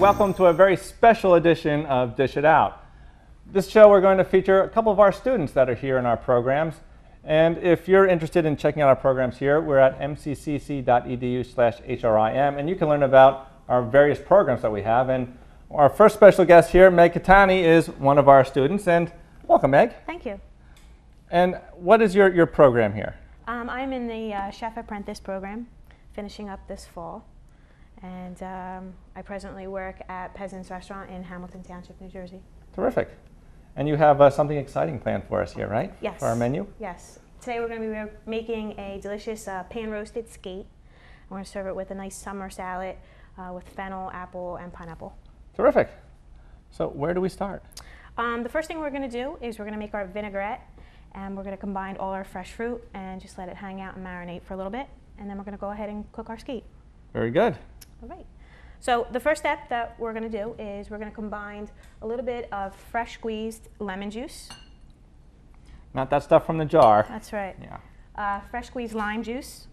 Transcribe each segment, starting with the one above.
welcome to a very special edition of Dish It Out. This show we're going to feature a couple of our students that are here in our programs. And if you're interested in checking out our programs here, we're at mccc.edu/HRIM, and you can learn about our various programs that we have. And our first special guest here, Meg Katani, is one of our students. And welcome, Meg. Thank you. And what is your program here? I'm in the Chef Apprentice program, finishing up this fall. And I presently work at Peasant's Restaurant in Hamilton Township, New Jersey. Terrific. And you have something exciting planned for us here, right? Yes. For our menu? Yes. Today we're going to be making a delicious pan-roasted skate. We're going to serve it with a nice summer salad with fennel, apple, and pineapple. Terrific. So where do we start? The first thing we're going to do is we're going to make our vinaigrette, and we're going to combine all our fresh fruit and just let it hang out and marinate for a little bit. And then we're going to go ahead and cook our skate. Very good. All right. So the first step that we're going to do is we're going to combine a little bit of fresh squeezed lemon juice. Not that stuff from the jar. That's right. Yeah. Fresh squeezed lime juice.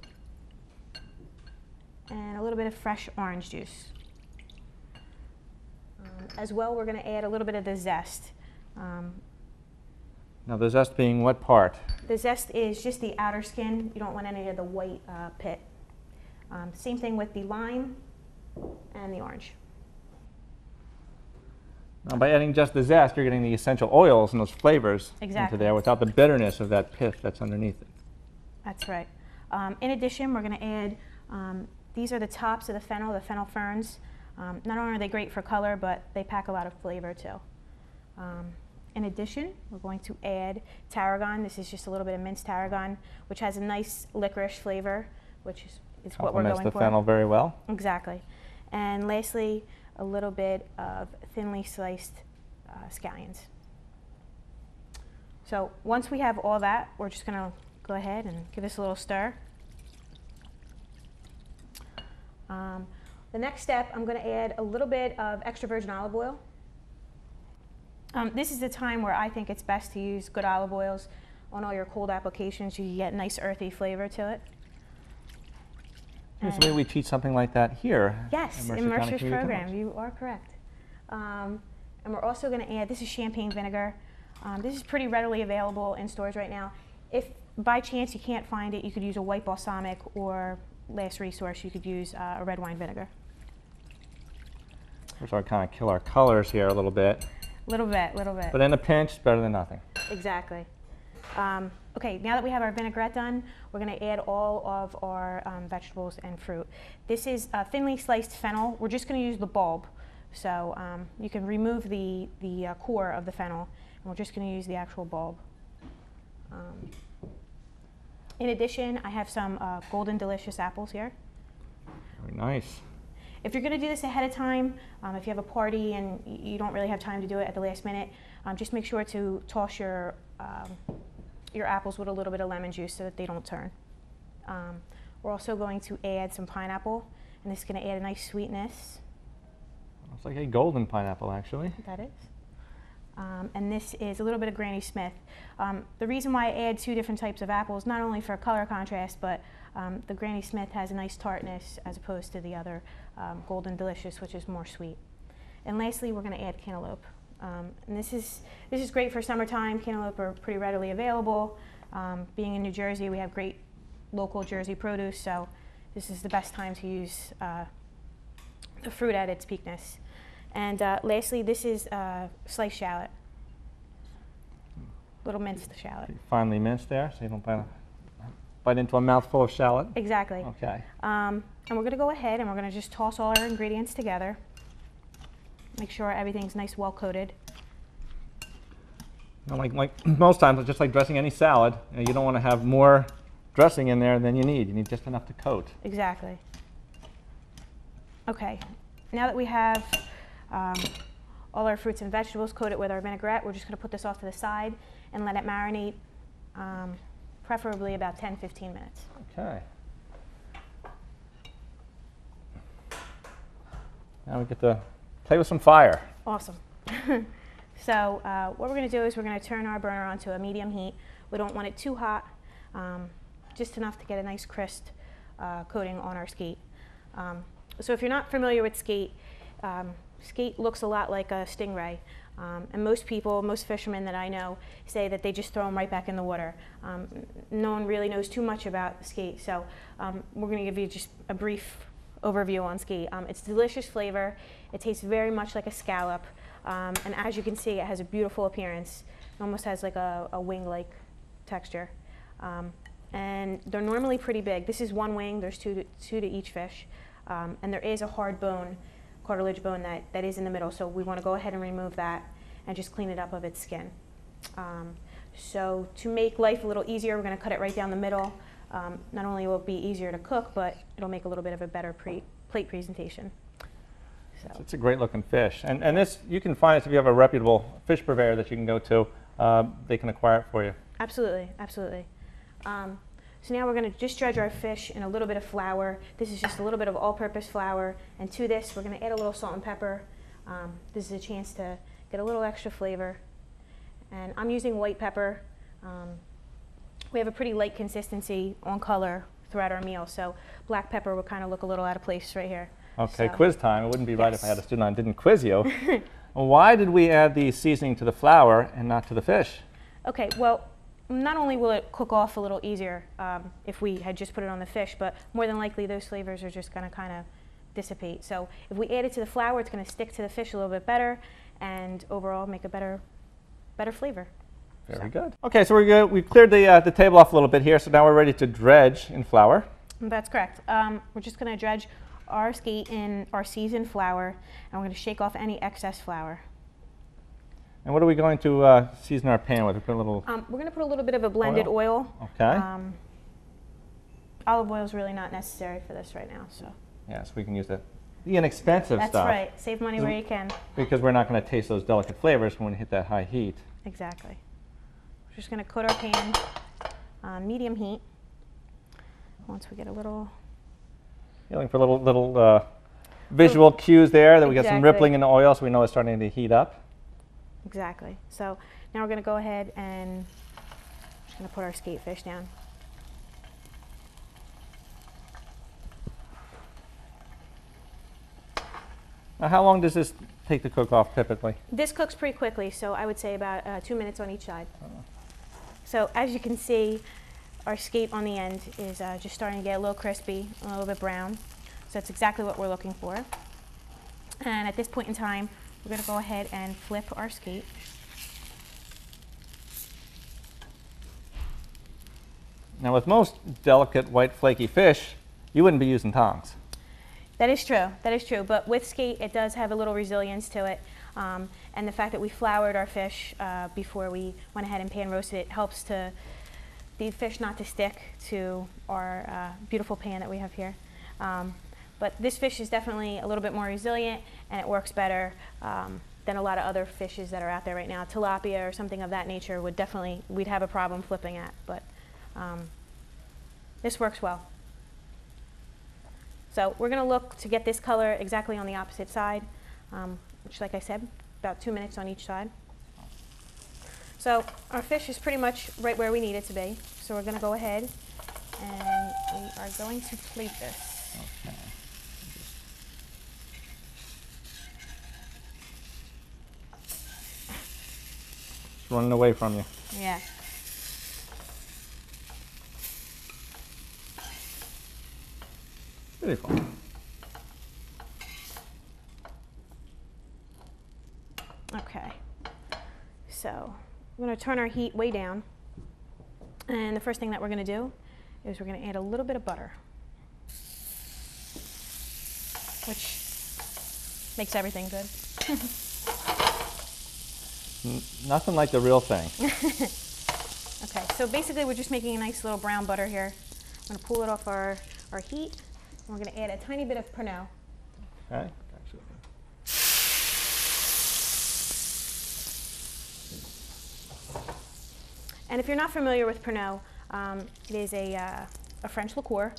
And a little bit of fresh orange juice. As well, we're going to add a little bit of the zest. Now the zest being what part? The zest is just the outer skin. You don't want any of the white pit. Same thing with the lime and the orange. Now by adding just the zest, you're getting the essential oils and those flavors into there without the bitterness of that pith that's underneath it. That's right. In addition, we're going to add, these are the tops of the fennel ferns. Not only are they great for color, but they pack a lot of flavor too. In addition, we're going to add tarragon. This is just a little bit of minced tarragon, which has a nice licorice flavor, which is what we're going for. Complements the fennel very well. Exactly. And lastly, a little bit of thinly sliced scallions. So once we have all that, we're just going to go ahead and give this a little stir. The next step, I'm going to add a little bit of extra virgin olive oil. This is the time where I think it's best to use good olive oils on all your cold applications. You get a nice earthy flavor to it. So maybe we teach something like that here. Yes, in Mercer's program. You are correct. And we're also going to add, this is champagne vinegar. This is pretty readily available in stores right now. If by chance you can't find it, you could use a white balsamic, or last resource, you could use a red wine vinegar. So I kind of kill our colors here a little bit. Little bit. But in a pinch, it's better than nothing. Exactly. Okay, now that we have our vinaigrette done, we're going to add all of our vegetables and fruit. This is thinly sliced fennel. We're just going to use the bulb. So you can remove the core of the fennel, and we're just going to use the actual bulb. In addition, I have some golden delicious apples here. Very nice. If you're going to do this ahead of time, if you have a party and you don't really have time to do it at the last minute, just make sure to toss your apples with a little bit of lemon juice so that they don't turn. We're also going to add some pineapple, and this is going to add a nice sweetness. It's like a golden pineapple, actually. That is. And this is a little bit of Granny Smith. The reason why I add two different types of apples, not only for color contrast, but the Granny Smith has a nice tartness as opposed to the other Golden Delicious, which is more sweet. And lastly, we're going to add cantaloupe. And this is great for summertime. Cantaloupe are pretty readily available. Being in New Jersey, we have great local Jersey produce, so this is the best time to use the fruit at its peakness. And lastly, this is sliced shallot. Little minced shallot. Finely minced there, so you don't bite into a mouthful of shallot. Exactly. Okay. And we're going to go ahead and we're going to just toss all our ingredients together. Make sure everything's nice, well coated. You know, like most times, it's just like dressing any salad. You don't want to have more dressing in there than you need. You need just enough to coat. Exactly. Okay. Now that we have all our fruits and vegetables coated with our vinaigrette, we're just going to put this off to the side and let it marinate, preferably about 10-15 minutes. Okay. Now we get to play with some fire. Awesome. So what we're going to do is we're going to turn our burner onto a medium heat. We don't want it too hot, just enough to get a nice crisp coating on our skate. So if you're not familiar with skate, skate looks a lot like a stingray. And most people, most fishermen that I know, say that they just throw them right back in the water. No one really knows too much about skate, so we're going to give you just a brief overview on skate. It's delicious flavor. It tastes very much like a scallop, and as you can see, it has a beautiful appearance. It almost has like a wing-like texture. And they're normally pretty big. This is one wing. There's two to each fish, and there is a hard bone, cartilage bone that is in the middle, so we want to go ahead and remove that and just clean it up of its skin. So to make life a little easier, we're going to cut it right down the middle. Not only will it be easier to cook, but it'll make a little bit of a better plate presentation. So. It's a great looking fish. And this, you can find this if you have a reputable fish purveyor that you can go to. They can acquire it for you. Absolutely, absolutely. So now we're going to just dredge our fish in a little bit of flour. This is just a little bit of all-purpose flour. And to this, we're going to add a little salt and pepper. This is a chance to get a little extra flavor. And I'm using white pepper. We have a pretty light consistency on color throughout our meal, so black pepper will kind of look a little out of place right here. Okay, so. Quiz time. It wouldn't be right if I had a student on didn't quiz you. Why did we add the seasoning to the flour and not to the fish? Okay, well, not only will it cook off a little easier if we had just put it on the fish, but more than likely those flavors are just going to kind of dissipate. So if we add it to the flour, it's going to stick to the fish a little bit better and overall make a better flavor. Very good. Okay, so we're good. We've cleared the table off a little bit here, so now we're ready to dredge in flour. That's correct. We're just going to dredge our skate in our seasoned flour, and we're going to shake off any excess flour. And what are we going to season our pan with? We're going to put a little bit of a blended oil. Okay. Olive oil is really not necessary for this right now. So. Yeah, so we can use the inexpensive stuff. That's right. Save money where you can. Because we're not going to taste those delicate flavors when we hit that high heat. Exactly. We're just going to coat our pan on medium heat. Once we get a little... Looking for little visual cues there that we get some rippling in the oil, so we know it's starting to heat up. Exactly. So now we're going to go ahead and just going to put our skate fish down. Now, how long does this take to cook off typically? This cooks pretty quickly, so I would say about 2 minutes on each side. So as you can see, our skate on the end is just starting to get a little crispy, a little bit brown. So that's exactly what we're looking for. And at this point in time, we're going to go ahead and flip our skate. Now with most delicate white flaky fish, you wouldn't be using tongs. That is true, but with skate it does have a little resilience to it, and the fact that we floured our fish before we went ahead and pan roasted it helps to the fish not to stick to our beautiful pan that we have here. But this fish is definitely a little bit more resilient, and it works better than a lot of other fishes that are out there right now. Tilapia or something of that nature would definitely, we'd have a problem flipping at, but this works well. So we're going to look to get this color exactly on the opposite side, which, like I said, about 2 minutes on each side. So our fish is pretty much right where we need it to be. So we're going to go ahead and we are going to plate this. Okay. It's running away from you. Yeah. Beautiful. Okay. So we're going to turn our heat way down. And the first thing that we're going to do is we're going to add a little bit of butter, which makes everything good. Nothing like the real thing. Okay, so basically we're just making a nice little brown butter here. I'm going to pull it off our heat. And we're going to add a tiny bit of Pernod. Okay. And if you're not familiar with Pernod, it is a French liqueur,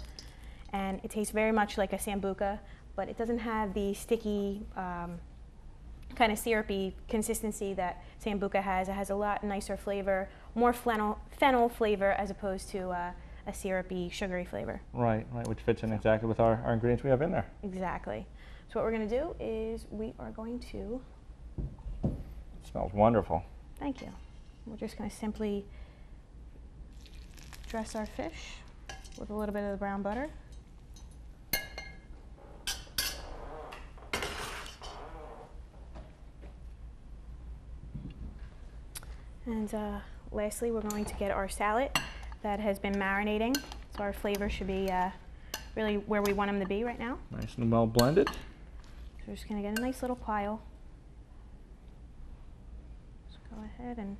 and it tastes very much like a Sambuca, but it doesn't have the sticky, kind of syrupy consistency that Sambuca has. It has a lot nicer flavor, more fennel flavor as opposed to a syrupy, sugary flavor. Right, which fits in exactly with our ingredients we have in there. Exactly. So what we're going to do is we are going to... It smells wonderful. Thank you. We're just going to simply dress our fish with a little bit of the brown butter. And lastly, we're going to get our salad that has been marinating. So our flavor should be really where we want them to be right now. Nice and well blended. So we're just going to get a nice little pile. Just go ahead and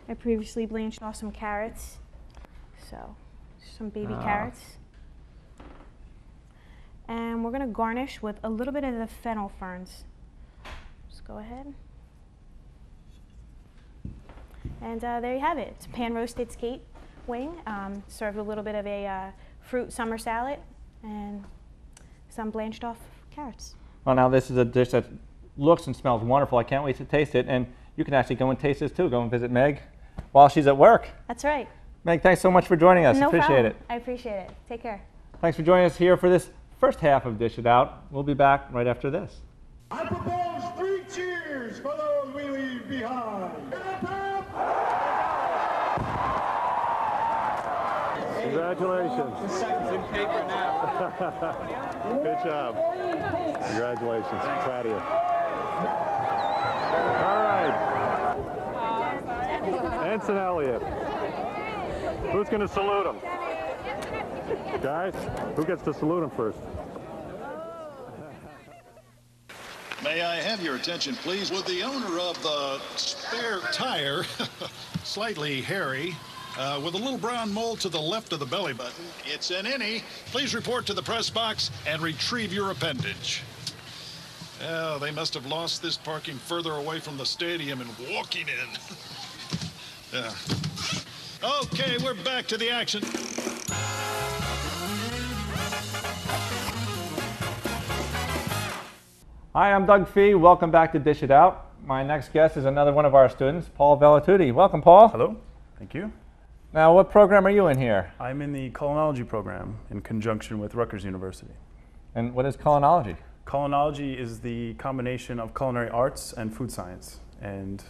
I previously blanched off some carrots, so some baby carrots. And we're going to garnish with a little bit of the fennel ferns. Just go ahead. And there you have it. It's a pan-roasted skate wing, served with a little bit of a fruit summer salad and some blanched off carrots. Well, now this is a dish that looks and smells wonderful. I can't wait to taste it. And you can actually go and taste this too. Go and visit Meg while she's at work. That's right. Meg, thanks so much for joining us. No Appreciate problem. it. I appreciate it. Take care. Thanks for joining us here for this first half of Dish It Out. We'll be back right after this. I propose 3 cheers for those we leave behind. Congratulations. It's in paper now. Good job. Congratulations. Proud of you. All right. Ensign Elliott. Who's going to salute him? Guys, who gets to salute him first? May I have your attention, please? Would the owner of the spare tire, slightly hairy, with a little brown mole to the left of the belly button, it's an innie. Please report to the press box and retrieve your appendage. Oh, they must have lost this parking further away from the stadium and walking in. Yeah. Okay, we're back to the action. Hi, I'm Doug Fee. Welcome back to Dish It Out. My next guest is another one of our students, Paul Velatuti. Welcome, Paul. Hello. Thank you. Now, what program are you in here? I'm in the culinology program in conjunction with Rutgers University. And what is culinology? Culinology is the combination of culinary arts and food science. And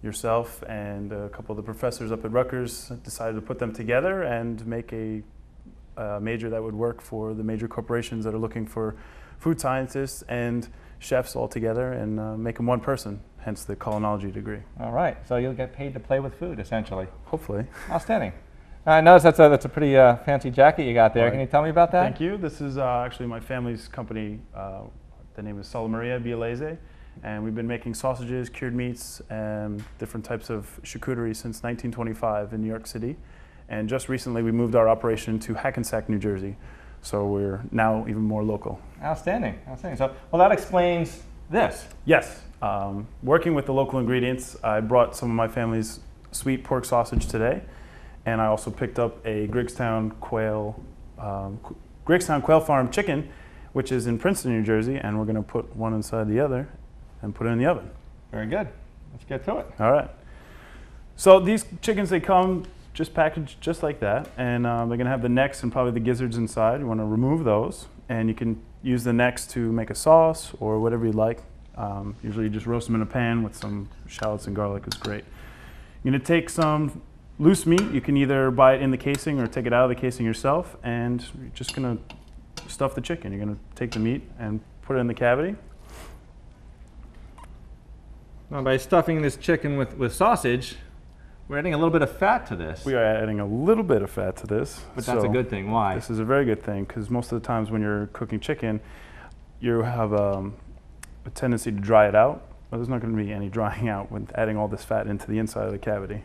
yourself and a couple of the professors up at Rutgers decided to put them together and make a major that would work for the major corporations that are looking for food scientists and chefs all together and make them one person, hence the culinology degree. All right, so you'll get paid to play with food, essentially. Hopefully. Outstanding. I noticed that's a pretty fancy jacket you got there. Right. Can you tell me about that? Thank you. This is actually my family's company. The name is Sala Maria Bielese, and we've been making sausages, cured meats, and different types of charcuterie since 1925 in New York City. And just recently we moved our operation to Hackensack, New Jersey. So we're now even more local. Outstanding, outstanding. So, well, that explains this. Yes, working with the local ingredients, I brought some of my family's sweet pork sausage today, and I also picked up a Grigstown Quail Farm chicken, which is in Princeton, New Jersey, and we're going to put one inside the other and put it in the oven. Very good. Let's get to it. All right. So these chickens, they come just packaged just like that, and they're going to have the necks and probably the gizzards inside. You want to remove those, and you can use the necks to make a sauce or whatever you like. Usually you just roast them in a pan with some shallots and garlic. It's great. You're going to take some loose meat. You can either buy it in the casing or take it out of the casing yourself, and you're just going to stuff the chicken. You're going to take the meat and put it in the cavity. Now, by stuffing this chicken with sausage, we're adding a little bit of fat to this. We are adding a little bit of fat to this. But that's a good thing. Why? This is a very good thing because most of the times when you're cooking chicken, you have a tendency to dry it out. But there's not going to be any drying out with adding all this fat into the inside of the cavity.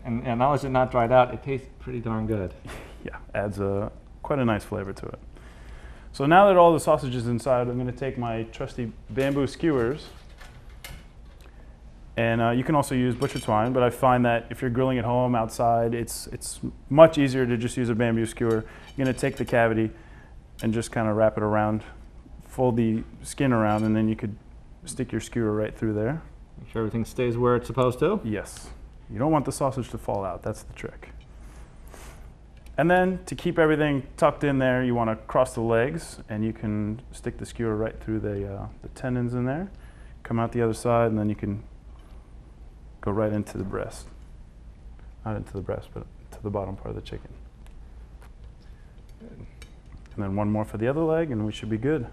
And not only is it not dried out, it tastes pretty darn good. Yeah, adds quite a nice flavor to it. So now that all the sausage is inside, I'm going to take my trusty bamboo skewers. And you can also use butcher twine, but I find that if you're grilling at home outside, it's much easier to just use a bamboo skewer. You're going to take the cavity and just kind of wrap it around, fold the skin around, and then you could stick your skewer right through there. Make sure everything stays where it's supposed to. Yes. You don't want the sausage to fall out. That's the trick. And then to keep everything tucked in there, you want to cross the legs, and you can stick the skewer right through the tendons in there, come out the other side, and then you can go right into the breast. Not into the breast, but to the bottom part of the chicken. And then one more for the other leg, and we should be good.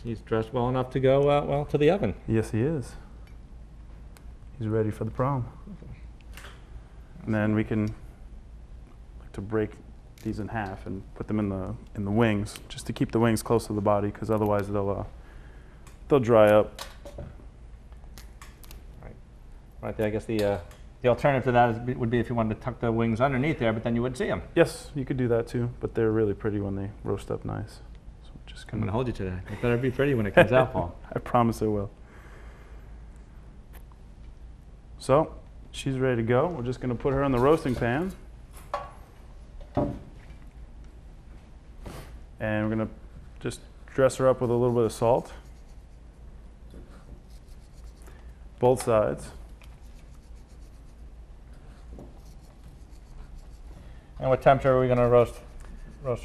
He's dressed well enough to go well to the oven. Yes, he is. He's ready for the prom. And then we can like to break these in half and put them in the wings, just to keep the wings close to the body, because otherwise they'll dry up. Right there, I guess the alternative to that would be if you wanted to tuck the wings underneath there, but then you wouldn't see them. Yes, you could do that too, but they're really pretty when they roast up nice. So just I'm going to hold you to that. It better be pretty when it comes out, Paul. I promise it will. So, she's ready to go. We're just going to put her in the roasting pan. And we're going to just dress her up with a little bit of salt. Both sides. And what temperature are we going to roast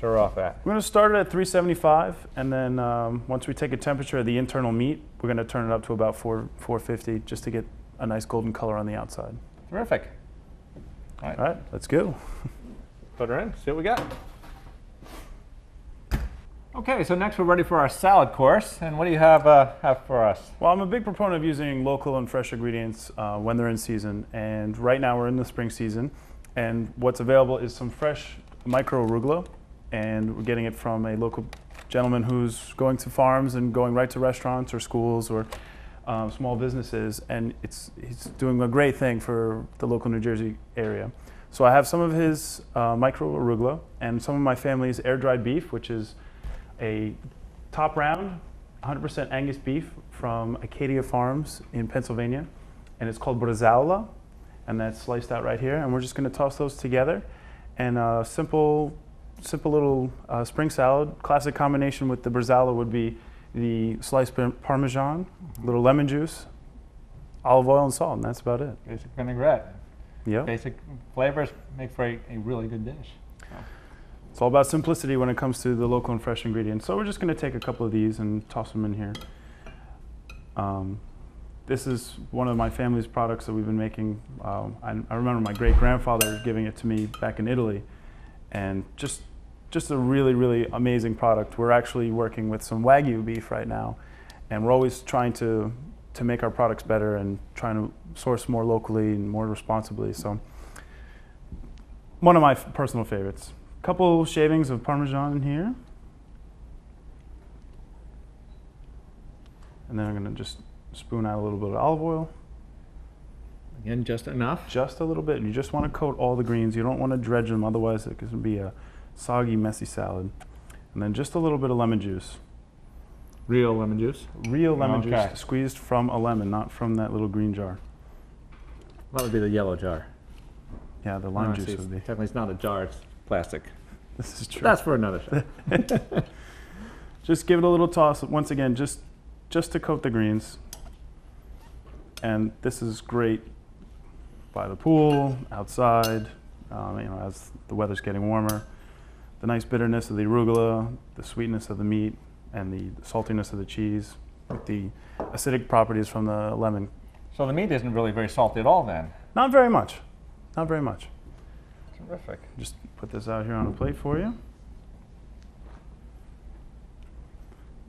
her off at? We're going to start it at 375, and then once we take a temperature of the internal meat, we're going to turn it up to about 450 just to get a nice golden color on the outside. Terrific. All right, let's go. Put her in, see what we got. Okay, so next we're ready for our salad course. And what do you have for us? Well, I'm a big proponent of using local and fresh ingredients when they're in season. And right now we're in the spring season. And what's available is some fresh micro arugula. And we're getting it from a local gentleman who's going to farms and going right to restaurants or schools or small businesses. And he's doing a great thing for the local New Jersey area. So I have some of his micro arugula and some of my family's air-dried beef, which is a top round, 100% Angus beef from Acadia Farms in Pennsylvania, and it's called bresaola, and that's sliced out right here. And we're just going to toss those together, and a simple little spring salad. Classic combination with the bresaola would be the sliced Parmesan, a little lemon juice, olive oil, and salt, and that's about it. Basic vinaigrette. Yep. Basic flavors make for a really good dish. It's all about simplicity when it comes to the local and fresh ingredients. So we're just going to take a couple of these and toss them in here. This is one of my family's products that we've been making. I remember my great-grandfather giving it to me back in Italy, and just a really, really amazing product. We're actually working with some Wagyu beef right now, and we're always trying to make our products better and trying to source more locally and more responsibly. So one of my personal favorites. Couple shavings of Parmesan in here. And then I'm going to just spoon out a little bit of olive oil. Again, just enough? Just a little bit. You just want to coat all the greens. You don't want to dredge them, otherwise it can be a soggy, messy salad. And then just a little bit of lemon juice. Real lemon juice? Real lemon juice, squeezed from a lemon, not from that little green jar. That would be the yellow jar. Yeah, the lime juice would be. Technically it's not a jar, it's plastic. This is true. That's for another show. Just give it a little toss. Once again, just to coat the greens. And this is great by the pool, outside, as the weather's getting warmer. The nice bitterness of the arugula, the sweetness of the meat, and the saltiness of the cheese, with the acidic properties from the lemon. So the meat isn't really very salty at all then? Not very much. Not very much. Terrific. Just put this out here on a plate for you.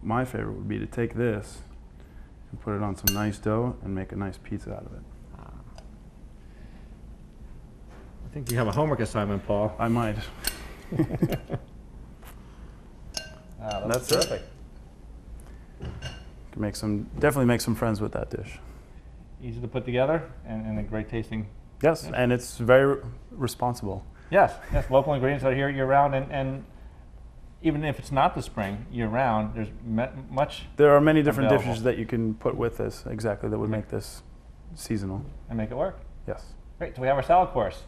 My favorite would be to take this and put it on some nice dough and make a nice pizza out of it. I think you have a homework assignment, Paul. I might. That's terrific. Can definitely make some friends with that dish. Easy to put together and a great tasting. Yes, dish. And it's very responsible. Yes, local ingredients are here year-round, and even if it's not the spring, year-round, there's much. There are many different available. dishes that you can put with this, exactly, that would make this seasonal. And make it work. Yes. Great, so we have our salad course.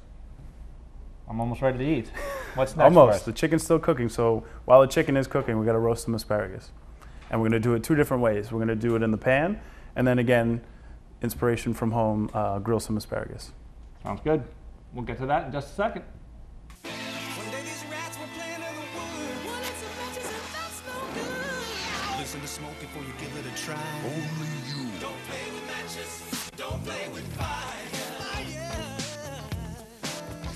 I'm almost ready to eat. What's next? Almost. The chicken's still cooking, so while the chicken is cooking, we got to roast some asparagus. And we're going to do it two different ways. We're going to do it in the pan, and then again, inspiration from home, grill some asparagus. Sounds good. We'll get to that in just a second. One day these rats were playing in the woods. Well, it's a matches and that's no good. Listen to smoke before you give it a try. Only you. Don't play with matches. Don't play with fire.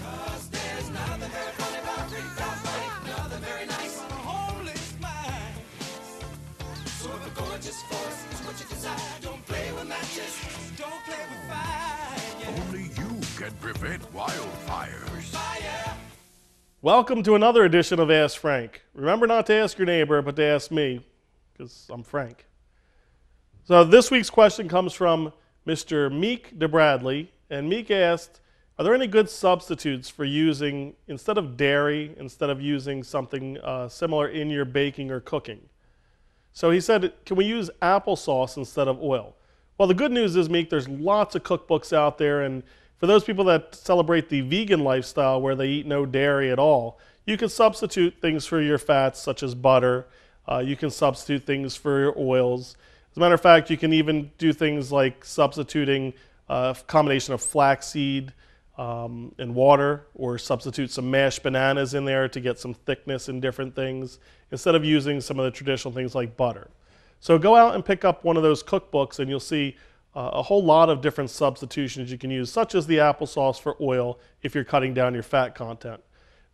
Cause there's nothing very funny about pretty flashlight. Nothing very nice on a homeless mind. So if a gorgeous force is what you desire, don't play with matches. Don't play with fire. Only you can prevent wildfires. Fire. Welcome to another edition of Ask Frank. Remember not to ask your neighbor, but to ask me, because I'm Frank. So this week's question comes from Mr. Meek DeBradley, and Meek asked, are there any good substitutes for using, instead of dairy, instead of using something similar in your baking or cooking? So he said, can we use applesauce instead of oil? Well, the good news is, Meek, there's lots of cookbooks out there, and for those people that celebrate the vegan lifestyle where they eat no dairy at all, you can substitute things for your fats such as butter. You can substitute things for your oils. As a matter of fact, you can even do things like substituting a combination of flaxseed and water, or substitute some mashed bananas in there to get some thickness in different things, instead of using some of the traditional things like butter. So go out and pick up one of those cookbooks and you'll see a whole lot of different substitutions you can use, such as the applesauce for oil if you're cutting down your fat content.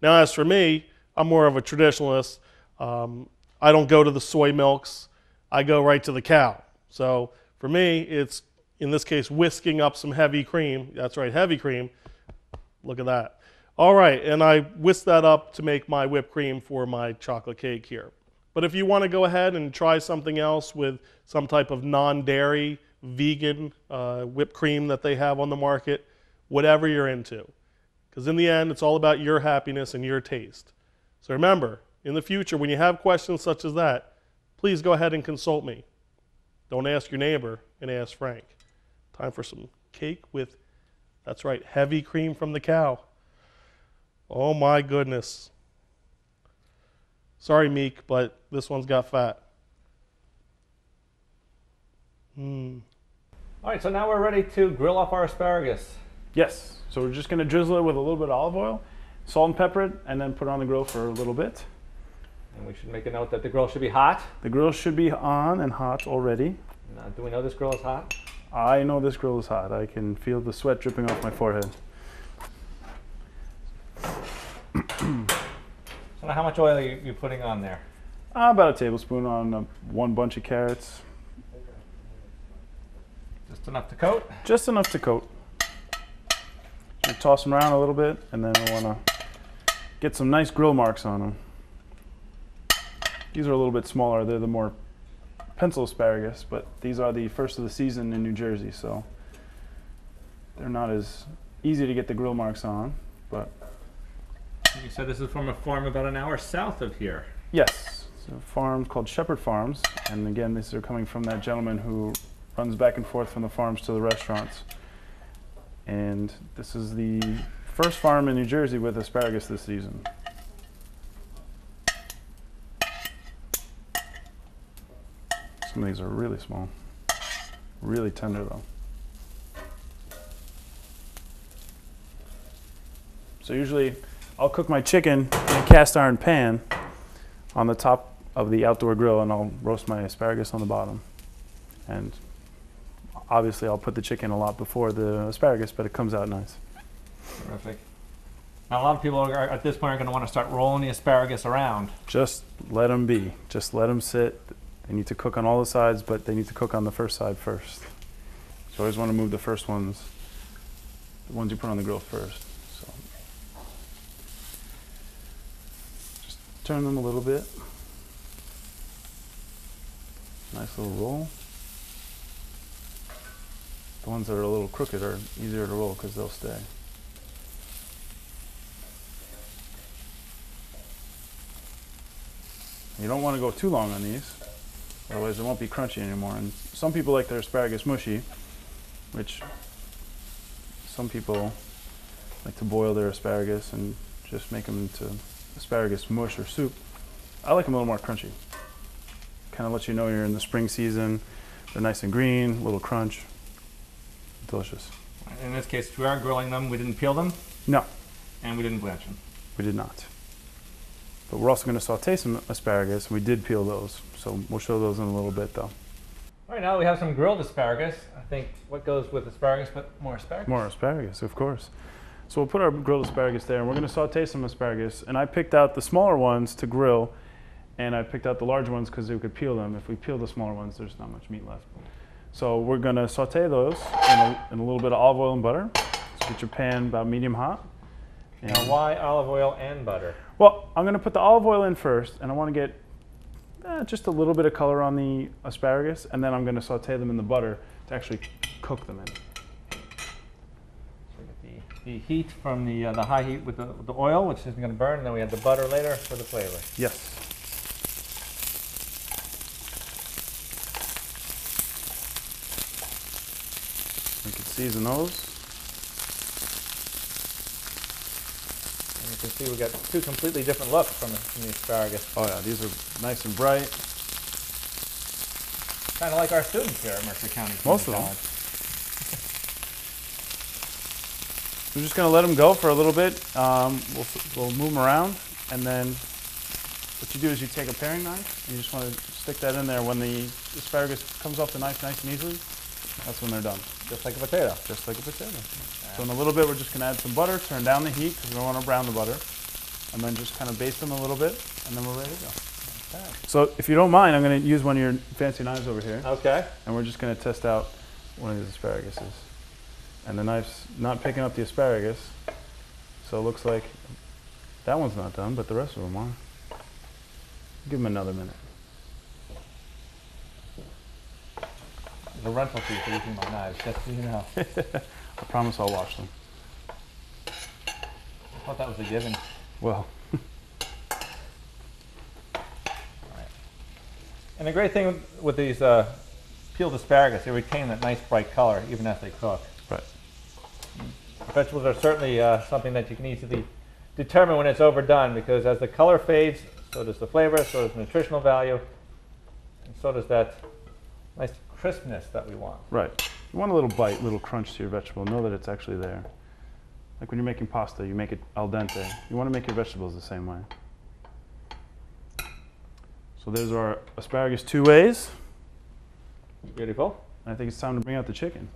Now, as for me, I'm more of a traditionalist. I don't go to the soy milks. I go right to the cow. So for me, it's, in this case, whisking up some heavy cream. That's right, heavy cream. Look at that. All right, and I whisk that up to make my whipped cream for my chocolate cake here. But if you want to go ahead and try something else with some type of non-dairy, vegan whipped cream that they have on the market, whatever you're into. Because in the end, it's all about your happiness and your taste. So remember, in the future, when you have questions such as that, please go ahead and consult me. Don't ask your neighbor, and ask Frank. Time for some cake with, that's right, heavy cream from the cow. Oh my goodness. Sorry, Meek, but this one's got fat. All right, so now we're ready to grill up our asparagus. Yes, so we're just going to drizzle it with a little bit of olive oil, salt and pepper it, and then put it on the grill for a little bit. And we should make a note that the grill should be hot. The grill should be on and hot already. Now, do we know this grill is hot? I know this grill is hot. I can feel the sweat dripping off my forehead. So now how much oil are you putting on there? About a tablespoon on one bunch of carrots. Just enough to coat? Just enough to coat. You toss them around a little bit, and then we want to get some nice grill marks on them. These are a little bit smaller. They're the more pencil asparagus, but these are the first of the season in New Jersey, so they're not as easy to get the grill marks on. But you said this is from a farm about an hour south of here. yes, it's a farm called Shepherd Farms, and again, these are coming from that gentleman who runs back and forth from the farms to the restaurants. And this is the first farm in New Jersey with asparagus this season. Some of these are really small, really tender though. So usually I'll cook my chicken in a cast iron pan on the top of the outdoor grill, and I'll roast my asparagus on the bottom. And obviously I'll put the chicken a lot before the asparagus, but it comes out nice. Terrific. Now a lot of people are, at this point, are going to want to start rolling the asparagus around. Just let them be. Just let them sit. They need to cook on all the sides, but they need to cook on the first side first. So you always want to move the first ones, the ones you put on the grill first. So just turn them a little bit. Nice little roll. The ones that are a little crooked are easier to roll because they'll stay. You don't want to go too long on these, otherwise it won't be crunchy anymore. And some people like their asparagus mushy, which some people like to boil their asparagus and just make them into asparagus mush or soup. I like them a little more crunchy. Kind of lets you know you're in the spring season. They're nice and green, a little crunch. Delicious. In this case, we aren't grilling them. We didn't peel them. No, And we didn't blanch them. we did not. But we're also going to saute some asparagus. We did peel those, so we'll show those in a little bit, though. All right, now we have some grilled asparagus. I think what goes with asparagus, but more asparagus. More asparagus, of course. So we'll put our grilled asparagus there, and we're going to saute some asparagus. And I picked out the smaller ones to grill, and I picked out the larger ones because we could peel them. If we peel the smaller ones, there's not much meat left. So we're going to saute those in a little bit of olive oil and butter. So get your pan about medium hot. And Now, why olive oil and butter? well, I'm going to put the olive oil in first, and I want to get just a little bit of color on the asparagus, and then I'm going to saute them in the butter to actually cook them in. So we get the heat from the high heat with the oil, which isn't going to burn, and then we add the butter later for the flavor. Yes. We can season those. And you can see we got two completely different looks from the asparagus. Oh yeah, these are nice and bright. Kind of like our students here at Mercer County Most of them. College. We're just going to let them go for a little bit. We'll move them around, and then what you do is you take a paring knife, and you just want to stick that in there. When the asparagus comes off the knife nice and easily, that's when they're done. Just like a potato. Just like a potato. So in a little bit, we're just going to add some butter, turn down the heat because we don't want to brown the butter, and then just kind of baste them a little bit, and then we're ready to go. Okay. So if you don't mind, I'm going to use one of your fancy knives over here, Okay. and we're just going to test out one of these asparaguses. And the knife's not picking up the asparagus, so it looks like that one's not done, but the rest of them are. Give them another minute. There's a rental fee for using my knives, just so you know. I promise I'll wash them. I thought that was a given. Well, And the great thing with these peeled asparagus, they retain that nice bright color even as they cook. right. Vegetables are certainly something that you can easily determine when it's overdone, because as the color fades, so does the flavor, so does the nutritional value, and so does that nice crispness that we want. Right. You want a little bite, little crunch to your vegetable. Know that it's actually there. Like when you're making pasta, you make it al dente. You want to make your vegetables the same way. So there's our asparagus 2 ways. Beautiful. I think it's time to bring out the chicken.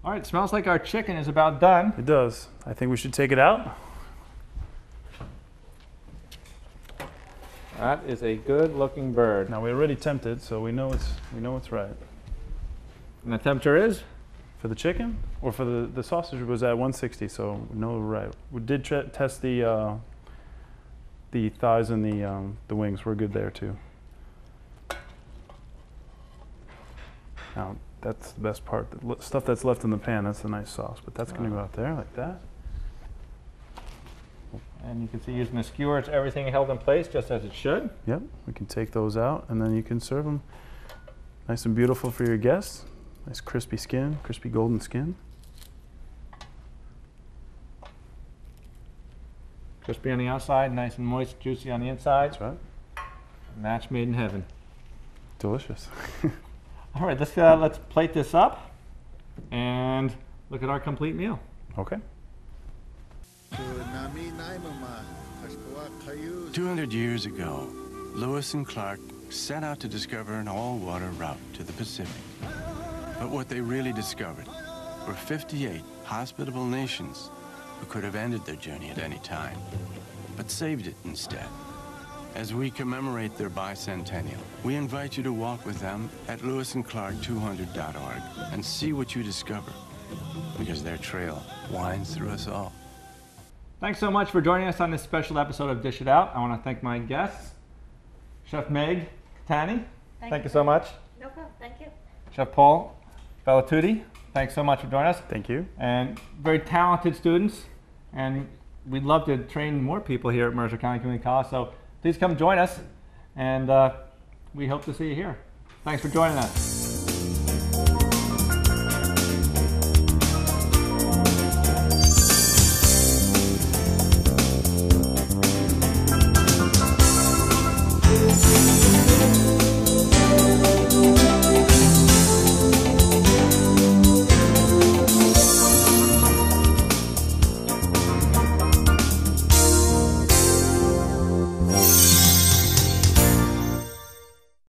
All right, smells like our chicken is about done. It does. I think we should take it out. That is a good-looking bird. Now we're already tempted, so we know it's right. And the temperature is? For the chicken, or for the sausage was at 160, so we know we're right. We did test the thighs and the wings. We're good there too. Now that's the best part. The stuff that's left in the pan, that's the nice sauce. But that's going to go out there like that. And you can see using the skewers, everything held in place just as it should. Yep. We can take those out, and then you can serve them nice and beautiful for your guests. Nice crispy skin, crispy golden skin. Crispy on the outside, nice and moist, juicy on the inside. That's right. Match made in heaven. Delicious. All right, let's plate this up and look at our complete meal. Okay. 200 years ago, Lewis and Clark set out to discover an all-water route to the Pacific. But what they really discovered were 58 hospitable nations who could have ended their journey at any time, but saved it instead. As we commemorate their bicentennial, we invite you to walk with them at lewisandclark200.org and see what you discover, because their trail winds through us all. Thanks so much for joining us on this special episode of Dish It Out. I want to thank my guests, Chef Meg Tani. Thank you so much. No problem. Thank you. Chef Paul Bellatuti, thanks so much for joining us. Thank you. And very talented students, and we'd love to train more people here at Mercer County Community College, so please come join us, and we hope to see you here. Thanks for joining us.